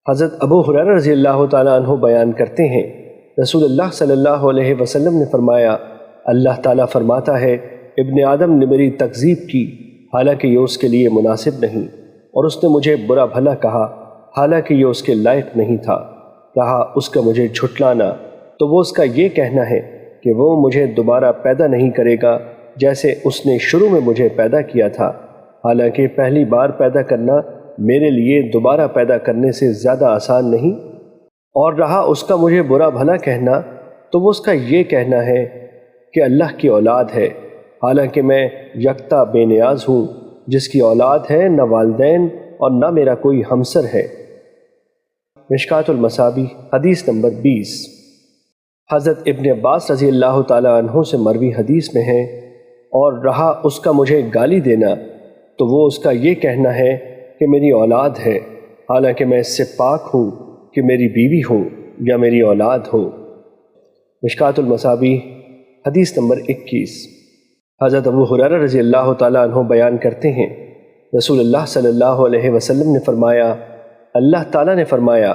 حضرت ابو ہریرہ رضی اللہ تعالیٰ عنہ بیان کرتے ہیں، رسول اللہ صلی اللہ علیہ وسلم نے فرمایا، اللہ تعالیٰ فرماتا ہے ابن آدم نے میری تکذیب کی حالانکہ یہ اس کے لیے مناسب نہیں، اور اس نے مجھے برا بھلا کہا حالانکہ یہ اس کے لائق نہیں تھا۔ رہا اس کا مجھے جھٹلانا تو وہ اس کا یہ کہنا ہے کہ وہ مجھے دوبارہ پیدا نہیں کرے گا جیسے اس نے شروع میں مجھے پیدا کیا تھا، حالانکہ پہلی بار پیدا کرنا میرے لیے دوبارہ پیدا کرنے سے زیادہ آسان نہیں۔ اور رہا اس کا مجھے برا بھلا کہنا تو وہ اس کا یہ کہنا ہے کہ اللہ کی اولاد ہے، حالانکہ میں یکتا بے نیاز ہوں، جس کی اولاد ہے نہ والدین اور نہ میرا کوئی ہمسر ہے۔ مشکوٰۃ المصابیح حدیث نمبر 20۔ حضرت ابن عباس رضی اللہ تعالیٰ عنہ سے مروی حدیث میں ہے، اور رہا اس کا مجھے گالی دینا تو وہ اس کا یہ کہنا ہے کہ میری اولاد ہے، حالانکہ میں اس سے پاک ہوں کہ میری بیوی ہوں یا میری اولاد ہو۔ مشکوٰۃ المصابیح حدیث نمبر 21۔ حضرت ابو ہریرہ رضی اللہ تعالیٰ عنہ بیان کرتے ہیں، رسول اللہ صلی اللہ علیہ وسلم نے فرمایا، اللہ تعالیٰ نے فرمایا،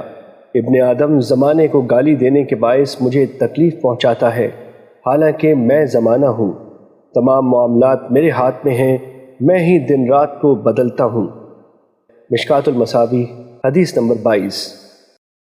ابن آدم زمانے کو گالی دینے کے باعث مجھے تکلیف پہنچاتا ہے، حالانکہ میں زمانہ ہوں، تمام معاملات میرے ہاتھ میں ہیں، میں ہی دن رات کو بدلتا ہوں۔ مشکوٰۃ المصابیح حدیث نمبر 22۔